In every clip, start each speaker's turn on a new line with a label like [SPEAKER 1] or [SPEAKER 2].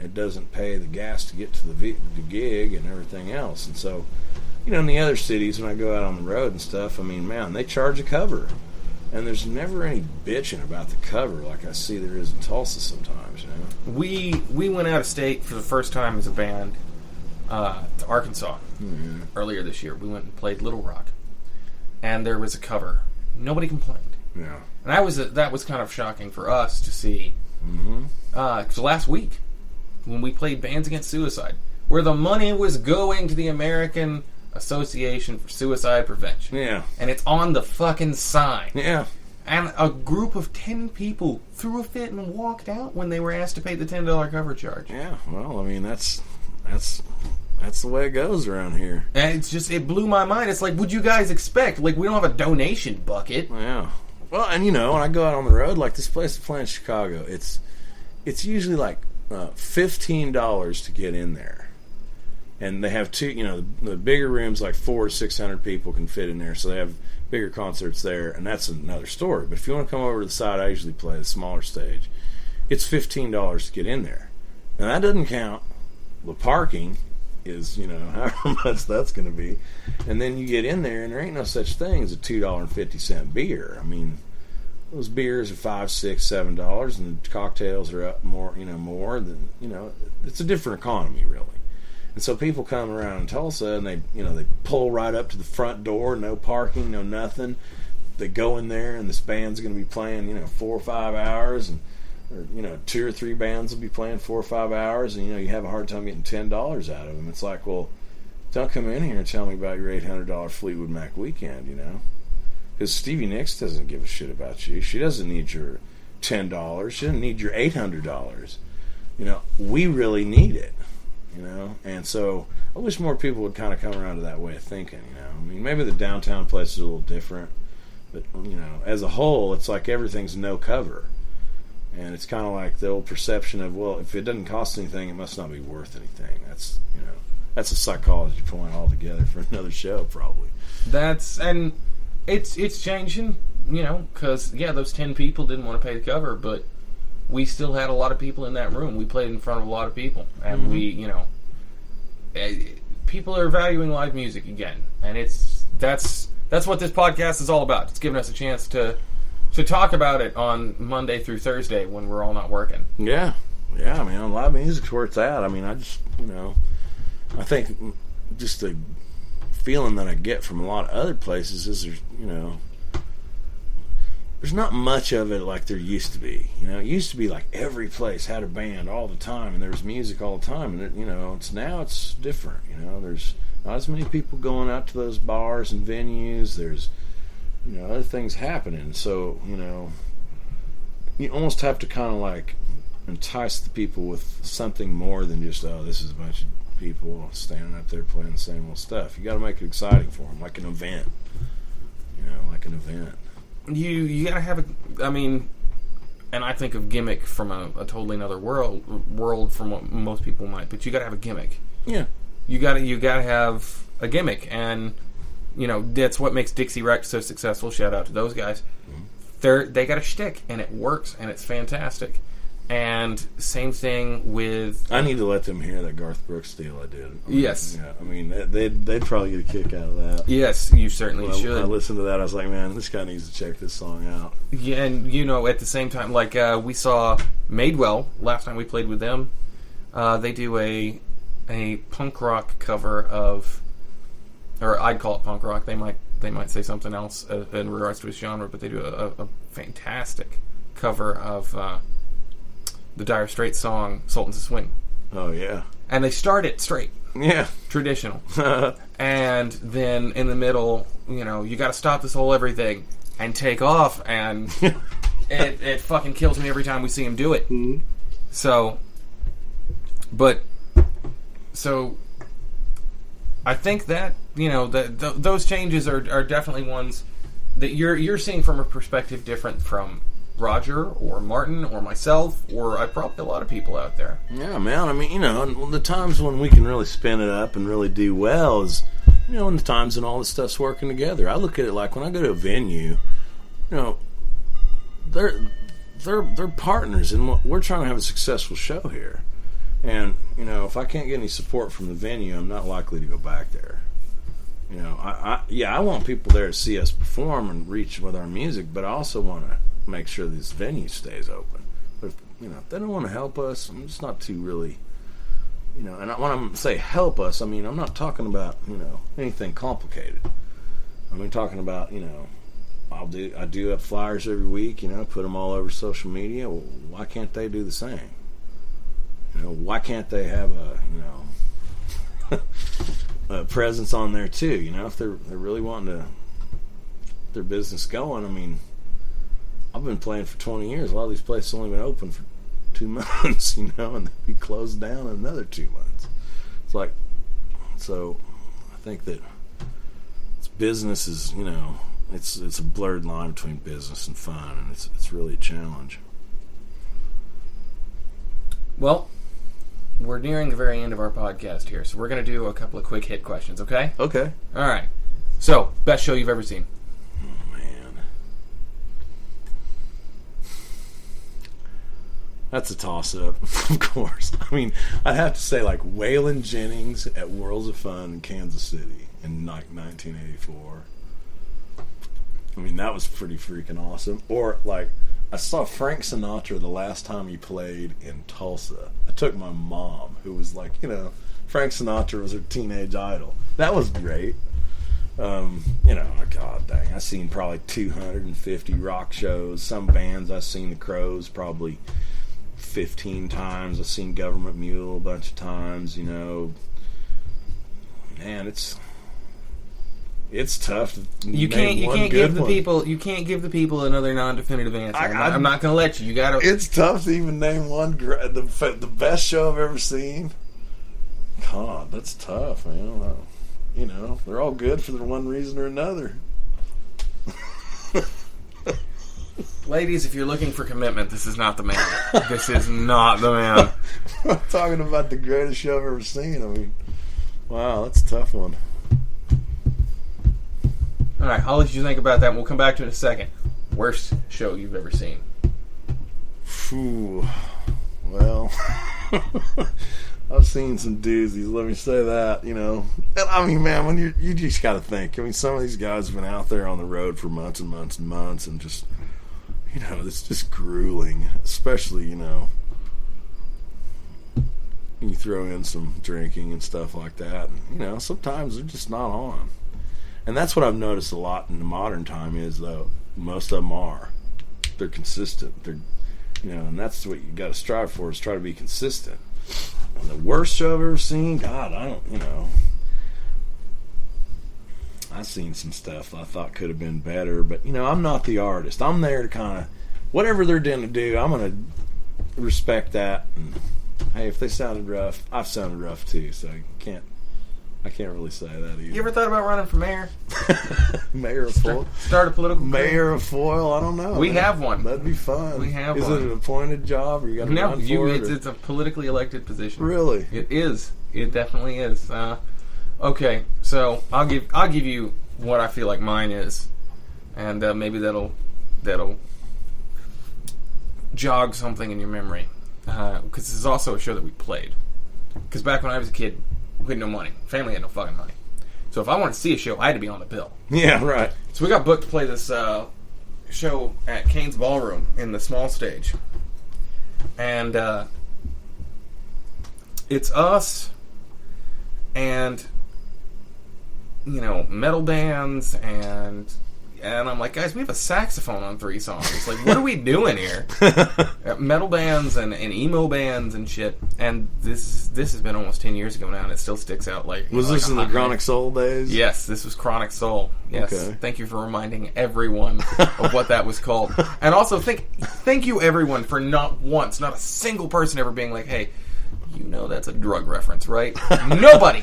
[SPEAKER 1] it doesn't pay the gas to get to the gig and everything else. And so, in the other cities, when I go out on the road and stuff, I mean, man, they charge a cover. And there's never any bitching about the cover like I see there is in Tulsa sometimes,
[SPEAKER 2] We went out of state for the first time as a band to Arkansas earlier this year. We went and played Little Rock. And there was a cover. Nobody complained.
[SPEAKER 1] Yeah.
[SPEAKER 2] And that was kind of shocking for us to see. Because last week, when we played Bands Against Suicide, where the money was going to the American Association for Suicide Prevention.
[SPEAKER 1] Yeah.
[SPEAKER 2] And it's on the fucking sign.
[SPEAKER 1] Yeah.
[SPEAKER 2] And a group of 10 people threw a fit and walked out when they were asked to pay the $10 cover charge.
[SPEAKER 1] Yeah, well, I mean, that's the way it goes around here.
[SPEAKER 2] And it blew my mind. It's like, what'd you guys expect? Like, we don't have a donation bucket.
[SPEAKER 1] Yeah. Well, and when I go out on the road, like this place to play in Chicago, it's usually like $15 to get in there. And they have two, the bigger rooms, like 400 or 600 people can fit in there, so they have bigger concerts there, and that's another story. But if you want to come over to the side, I usually play the smaller stage. It's $15 to get in there. Now, that doesn't count the parking is, however much that's going to be. And then you get in there, and there ain't no such thing as a $2.50 beer. I mean, those beers are $5, $6, $7, and the cocktails are up more than, it's a different economy, really. And so people come around in Tulsa, and they pull right up to the front door, no parking, no nothing. They go in there, and this band's going to be playing, 4 or 5 hours, or 2 or 3 bands will be playing 4 or 5 hours, and you have a hard time getting $10 out of them. It's like, well, don't come in here and tell me about your $800 Fleetwood Mac weekend, because Stevie Nicks doesn't give a shit about you. She doesn't need your $10. She doesn't need your $800. We really need it. And so I wish more people would kind of come around to that way of thinking, I mean, maybe the downtown places are a little different, but, as a whole, it's like everything's no cover. And it's kind of like the old perception of, well, if it doesn't cost anything, it must not be worth anything. That's, that's a psychology point altogether for another show, probably.
[SPEAKER 2] And it's changing, because, those 10 people didn't want to pay the cover, but we still had a lot of people in that room. We played in front of a lot of people. And people are valuing live music again. And that's what this podcast is all about. It's giving us a chance to talk about it on Monday through Thursday when we're all not working.
[SPEAKER 1] Yeah. Yeah, I mean, live music's where it's at. I mean, I just, I think just the feeling that I get from a lot of other places is there's not much of it like there used to be. It used to be like every place had a band all the time, and there was music all the time. And it's different. There's not as many people going out to those bars and venues. There's other things happening. So you almost have to kind of like entice the people with something more than just this is a bunch of people standing up there playing the same old stuff. You got to make it exciting for them, like an event. Like an event.
[SPEAKER 2] You gotta have and I think of gimmick from a totally another world from what most people might, but you gotta have a gimmick.
[SPEAKER 1] Yeah.
[SPEAKER 2] You gotta have a gimmick, and that's what makes Dixie Rex so successful. Shout out to those guys. Mm-hmm. They got a shtick, and it works, and it's fantastic. And same thing with...
[SPEAKER 1] I need to let them hear that Garth Brooks deal I did.
[SPEAKER 2] Yes.
[SPEAKER 1] Yeah, I mean, they'd probably get a kick out of that.
[SPEAKER 2] Yes, you certainly should.
[SPEAKER 1] When I listened to that, I was like, man, this guy needs to check this song out.
[SPEAKER 2] Yeah, and, at the same time, like, we saw Madewell, last time we played with them. They do a punk rock cover of... Or I'd call it punk rock. They might say something else in regards to its genre, but they do a fantastic cover of... the Dire Straits song Sultans of Swing.
[SPEAKER 1] Oh, yeah.
[SPEAKER 2] And they start it straight.
[SPEAKER 1] Yeah.
[SPEAKER 2] Traditional. And then in the middle, you got to stop this whole everything and take off, and it fucking kills me every time we see him do it.
[SPEAKER 1] Mm-hmm.
[SPEAKER 2] So I think that, those changes are definitely ones that you're seeing from a perspective different from Roger or Martin or myself or probably a lot of people out there.
[SPEAKER 1] Yeah, man. I mean, the times when we can really spin it up and really do well is, in the times when all this stuff's working together. I look at it like when I go to a venue, they're partners, and we're trying to have a successful show here. And, you know, if I can't get any support from the venue, I'm not likely to go back there. You know, I want people there to see us perform and reach with our music, but I also want to make sure this venue stays open. But if, you know, if they don't want to help us, I'm just not too really, you know. And when I say help us, I mean I'm not talking about, you know, anything complicated. I mean talking about, you know, I do up flyers every week, you know, put them all over social media. Well, why can't they do the same? You know, why can't they have a, you know, a presence on there too? You know, if they're really wanting to their business going. I mean, I've been playing for 20 years. A lot of these places only been open for 2 months, you know, and they'll be closed down in another 2 months. It's like, so I think that business is, you know, it's a blurred line between business and fun, and it's really a challenge.
[SPEAKER 2] Well, we're nearing the very end of our podcast here, so we're going to do a couple of quick hit questions, okay?
[SPEAKER 1] Okay.
[SPEAKER 2] All right. So, best show you've ever seen?
[SPEAKER 1] Oh, man. That's a toss-up, of course. I mean, I'd have to say, like, Waylon Jennings at Worlds of Fun in Kansas City in, like, 1984. I mean, that was pretty freaking awesome. Or, like, I saw Frank Sinatra the last time he played in Tulsa. I took my mom, who was like, you know, Frank Sinatra was her teenage idol. That was great. You know, God dang, I've seen probably 250 rock shows. Some bands, I've seen the Crows probably 15 times. I've seen Government Mule a bunch of times, you know. Man, it's tough.
[SPEAKER 2] You can't give the people another non-definitive answer. I'm not going to let you. You got to.
[SPEAKER 1] It's tough to even name one. The best show I've ever seen. God, that's tough, man. You know, they're all good for one reason or another.
[SPEAKER 2] Ladies, if you're looking for commitment, this is not the man. This is not the man.
[SPEAKER 1] I'm talking about the greatest show I've ever seen. I mean, wow, that's a tough one.
[SPEAKER 2] All right, I'll let you think about that, and we'll come back to it in a second. Worst show you've ever seen?
[SPEAKER 1] Phew. Well, I've seen some doozies, let me say that, you know. And I mean, man, when you just got to think. I mean, some of these guys have been out there on the road for months and months and months, and just, you know, it's just grueling. Especially, you know, you throw in some drinking and stuff like that. And, you know, sometimes they're just not on. And that's what I've noticed a lot in the modern time is, though, most of them are. They're consistent. They're, you know, and that's what you got to strive for, is try to be consistent. And the worst show I've ever seen, God, I don't, you know. I've seen some stuff I thought could have been better, but, you know, I'm not the artist. I'm there to kind of, whatever they're going to do, I'm going to respect that. And, hey, if they sounded rough, I've sounded rough too, so I can't really say that either.
[SPEAKER 2] You ever thought about running for mayor?
[SPEAKER 1] Mayor of Foyle?
[SPEAKER 2] Start a political
[SPEAKER 1] Mayor of Foyle? I don't know.
[SPEAKER 2] We have one.
[SPEAKER 1] That'd be fun.
[SPEAKER 2] We have
[SPEAKER 1] one. Is it an appointed job, or you got to run for it?
[SPEAKER 2] It's a politically elected position.
[SPEAKER 1] Really?
[SPEAKER 2] It is. It definitely is. Okay, so I'll give you what I feel like mine is, and maybe that'll jog something in your memory, because this is also a show that we played. Because back when I was a kid, we had no money. Family had no fucking money. So if I wanted to see a show, I had to be on the bill.
[SPEAKER 1] Yeah, right.
[SPEAKER 2] So we got booked to play this show at Kane's Ballroom in the small stage. And it's us and, you know, metal bands and I'm like, guys, we have a saxophone on 3 songs. Like, what are we doing here? Metal bands and emo bands and shit. And this has been almost 10 years ago now, and it still sticks out like.
[SPEAKER 1] Was this in the Chronic Soul days?
[SPEAKER 2] Yes, this was Chronic Soul. Yes,
[SPEAKER 1] okay. Thank
[SPEAKER 2] you for reminding everyone of what that was called. And also, thank you everyone for not a single person ever being like, hey, you know that's a drug reference, right? Nobody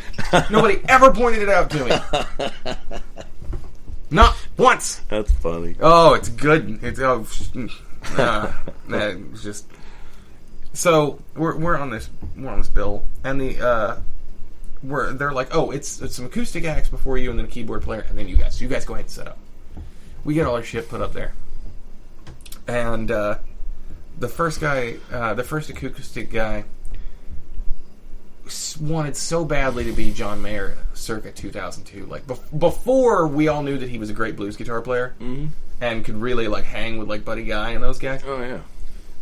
[SPEAKER 2] ever pointed it out to me. Not once.
[SPEAKER 1] That's funny.
[SPEAKER 2] Oh, it's good. It's just so we're on this bill, and they're like, oh, it's some acoustic acts before you, and then a keyboard player, and then you guys go ahead and set up. We get all our shit put up there, and the first acoustic guy, wanted so badly to be John Mayer circa 2002. Like, before we all knew that he was a great blues guitar player and could really, like, hang with, like, Buddy Guy and those guys.
[SPEAKER 1] Oh, yeah.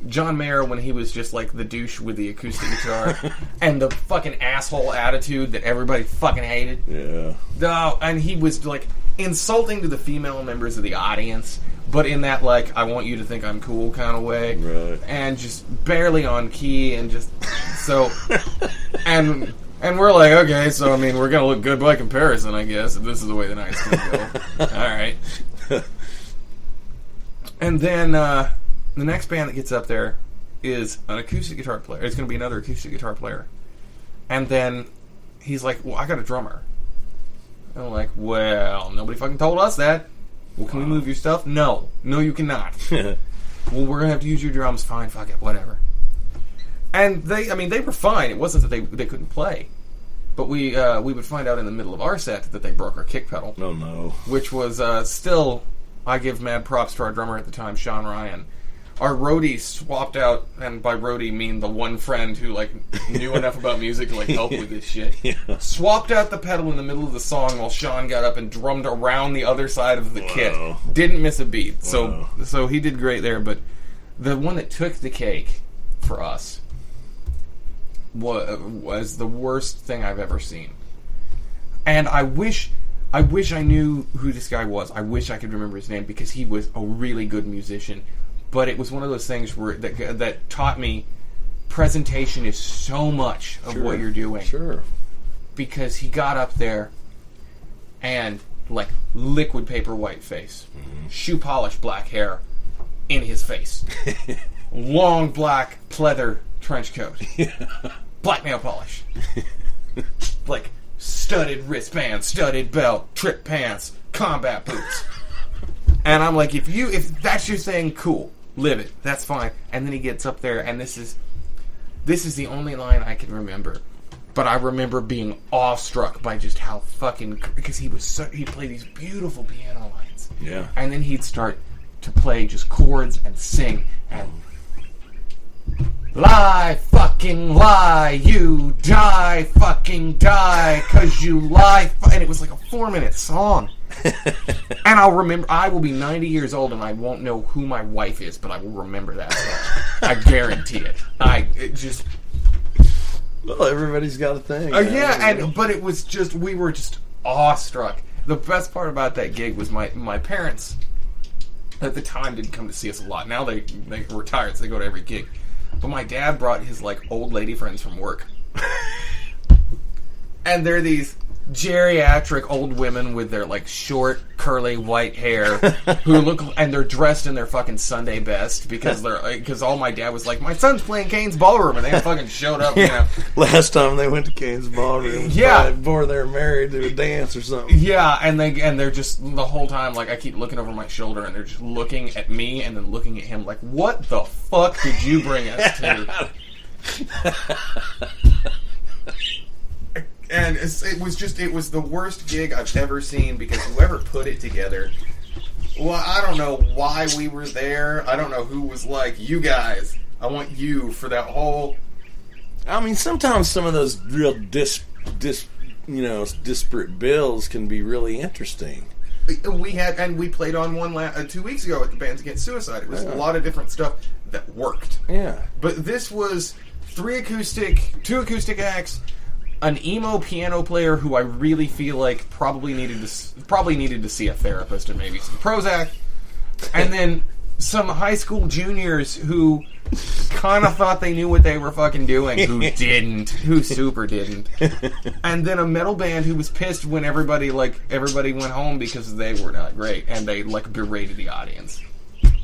[SPEAKER 2] John Mayer, when he was just, like, the douche with the acoustic guitar and the fucking asshole attitude that everybody fucking hated.
[SPEAKER 1] Yeah.
[SPEAKER 2] No, and he was, like, insulting to the female members of the audience, but in that, like, I want you to think I'm cool kind of way.
[SPEAKER 1] Right.
[SPEAKER 2] And just barely on key and just... So... And we're like, okay, so, I mean, we're going to look good by comparison, I guess, if this is the way the night's going to go. All right. And then, the next band that gets up there is an acoustic guitar player. It's going to be another acoustic guitar player. And then he's like, well, I got a drummer. And I'm like, well, nobody fucking told us that. Well, can we move your stuff? No. No, you cannot. Well, we're going to have to use your drums. Fine, fuck it, whatever. And they were fine. It wasn't that they couldn't play. But we would find out in the middle of our set that they broke our kick pedal.
[SPEAKER 1] Oh, no.
[SPEAKER 2] Which was still, I give mad props to our drummer at the time, Sean Ryan. Our roadie swapped out, and by roadie mean the one friend who, like, knew enough about music to, like, help with this shit. Yeah. Swapped out the pedal in the middle of the song while Sean got up and drummed around the other side of the kit. Didn't miss a beat. So he did great there, but the one that took the cake for us was the worst thing I've ever seen. And I wish I knew who this guy was. I wish I could remember his name, because he was a really good musician. But it was one of those things where that taught me presentation is so much of what you're doing.
[SPEAKER 1] Sure.
[SPEAKER 2] Because he got up there and, like, liquid paper white face, shoe polish black hair in his face, long black pleather trench coat, black nail polish, like studded wristband, studded belt, trip pants, combat boots. And I'm like, if that's your thing, cool. Live it. That's fine. And then he gets up there, and this is the only line I can remember. But I remember being awestruck by just how fucking... Because he'd play these beautiful piano lines.
[SPEAKER 1] Yeah.
[SPEAKER 2] And then he'd start to play just chords and sing. And... Lie, fucking lie, you die, fucking die, 'cause you lie... And it was like a 4-minute song. And I will be 90 years old and I won't know who my wife is, but I will remember that song. I guarantee it.
[SPEAKER 1] Well, everybody's got a thing.
[SPEAKER 2] But it was just, we were just awestruck. The best part about that gig was my parents at the time didn't come to see us a lot. Now they retired, so they go to every gig. But my dad brought his, like, old lady friends from work. And they're these geriatric old women with their, like, short, curly, white hair who look, and they're dressed in their fucking Sunday best because all my dad was like, my son's playing Kane's Ballroom, and they fucking showed up, you know.
[SPEAKER 1] Last time they went to Kane's Ballroom, before they were married to a dance or something.
[SPEAKER 2] Yeah, and they're just the whole time, like, I keep looking over my shoulder, and they're just looking at me and then looking at him like, what the fuck did you bring us to? And it was the worst gig I've ever seen, because whoever put it together, well, I don't know why we were there. I don't know who was like, you guys, I want you for that whole...
[SPEAKER 1] I mean, sometimes some of those real disparate bills can be really interesting.
[SPEAKER 2] We played on one 2 weeks ago at the Bands Against Suicide. It was a lot of different stuff that worked.
[SPEAKER 1] Yeah.
[SPEAKER 2] But this was 2 acoustic acts, an emo piano player who I really feel like probably needed to see a therapist and maybe some Prozac, and then some high school juniors who kind of thought they knew what they were fucking doing, who super didn't, and then a metal band who was pissed when everybody went home because they were not great and they, like, berated the audience.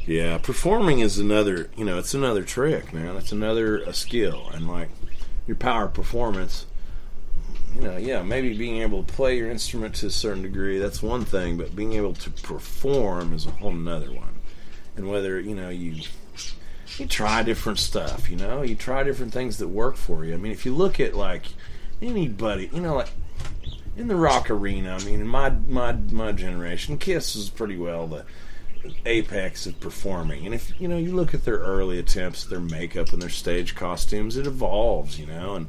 [SPEAKER 1] Yeah, performing is another, it's another trick, man. It's another skill, and, like, your power performance. Maybe being able to play your instrument to a certain degree, that's one thing, but being able to perform is a whole nother one. And whether, you try different stuff, you try different things that work for you. I mean, if you look at, like, anybody, like, in the rock arena, I mean, in my generation, Kiss is pretty well the apex of performing. And if, you look at their early attempts, their makeup and their stage costumes, it evolves, and